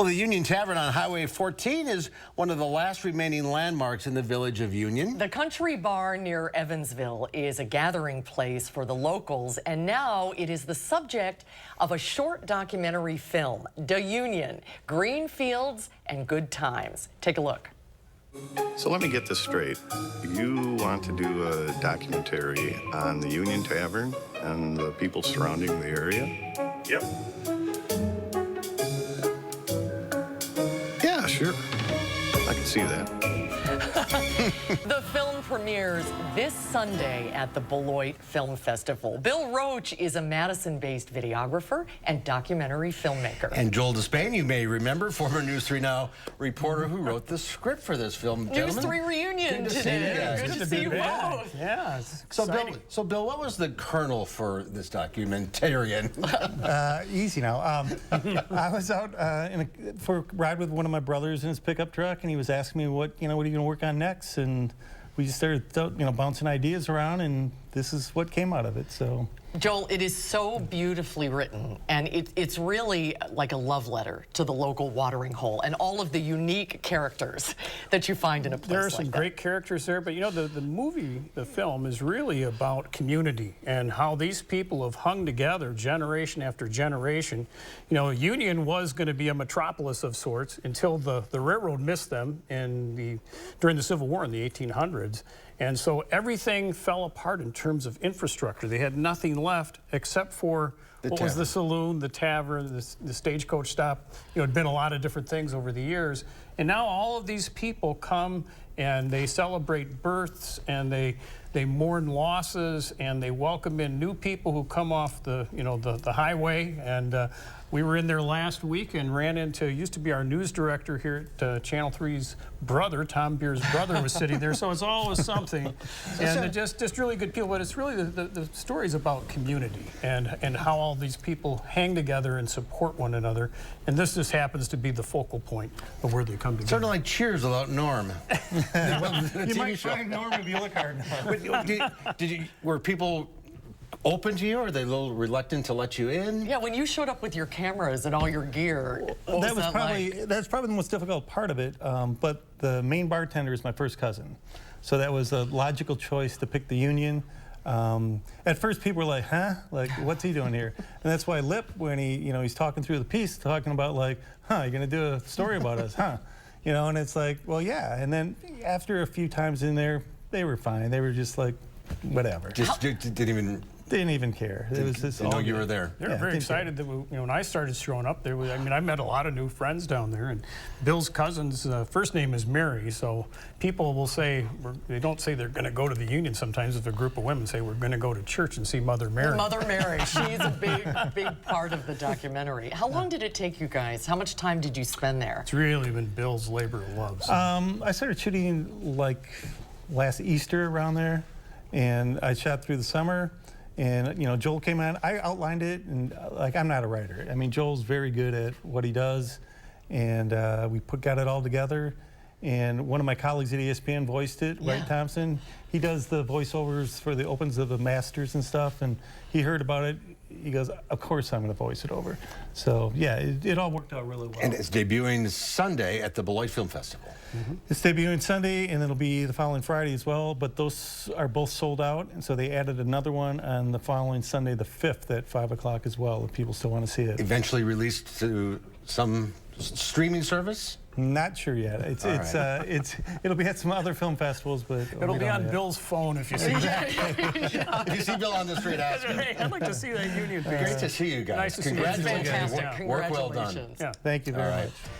Well, the Union Tavern on Highway 14 is one of the last remaining landmarks in the village of Union. The country bar near Evansville is a gathering place for the locals, and now it is the subject of a short documentary film, The Union, Green Fields and Good Times. Take a look. So let me get this straight. You want to do a documentary on the Union Tavern and the people surrounding the area? Yep. Yeah, sure. I can see that. The film premieres this Sunday at the Beloit Film Festival. Bill Roach is a Madison-based videographer and documentary filmmaker. And Joel Despain, you may remember, former News 3 Now reporter who wrote the script for this film. News 3 reunion today. Good to see you both. Yeah, So Bill, what was the kernel for this documentarian? Easy now. I was out for a ride with one of my brothers in his pickup truck, and he was asking me what are you going to work on next, and we just started bouncing ideas around, and this is what came out of it. So Joel, it is so beautifully written, and it's really like a love letter to the local watering hole and all of the unique characters that you find in a place like that. there are some great characters there, but the film is really about community and how these people have hung together generation after generation. Union was going to be a metropolis of sorts until the railroad missed them during the Civil War in the 1800s. And so everything fell apart in terms of infrastructure. They had nothing left except for what was the saloon, the tavern, the stagecoach stop. It'd been a lot of different things over the years. And now all of these people come and they celebrate births, and they mourn losses, and they welcome in new people who come off the highway. And we were in there last week and ran into, used to be our news director here at Channel 3's brother, Tom Beer's brother, was sitting there. So it's always something. And just really good people. But it's really the stories about community and how all these people hang together and support one another. And this just happens to be the focal point of where they come together. Sort of like Cheers without Norm. you might find Norm if you look hard enough. Were people open to you, or are they a little reluctant to let you in? Yeah, when you showed up with your cameras and all your gear, that's probably the most difficult part of it. But the main bartender is my first cousin, so that was a logical choice to pick the Union. At first, people were like, "Huh? Like, what's he doing here?" And that's why Lip, when he's talking through the piece, talking about like, "Huh? You're gonna do a story about us, huh?" And it's like, well, yeah. And then after a few times in there, they were fine. They were just like, whatever. Just didn't even care. It was just all you were there. They were very excited that when I started showing up there. I met a lot of new friends down there, and Bill's cousin's first name is Mary. So people will say, they don't say they're going to go to the Union. Sometimes if a group of women say we're going to go to church and see Mother Mary. Mother Mary, she's a big part of the documentary. How long did it take you guys? How much time did you spend there? It's really been Bill's labor of love. So. I started shooting like last Easter around there, and I shot through the summer. And Joel came on. I outlined it, and I'm not a writer. I mean, Joel's very good at what he does, and we got it all together. And one of my colleagues at ESPN voiced it, Wright Thompson. He does the voiceovers for the opens of the Masters and stuff, and he heard about it. He goes, "Of course I'm going to voice it over." So yeah, it all worked out really well. And it's debuting Sunday at the Beloit Film Festival. It's debuting Sunday, and it'll be the following Friday as well, but those are both sold out, and so they added another one on the following Sunday, the 5th, at 5 o'clock as well, if people still want to see it. Eventually released to some streaming service? Not sure yet. It'll be at some other film festivals, but it'll be on Bill's phone if you see If you see Bill on the street, ask him. Hey, I'd like to see that Union piece. Great to see you guys. Nice to see you. Congratulations. Fantastic. Work well done. Congratulations. Thank you very much.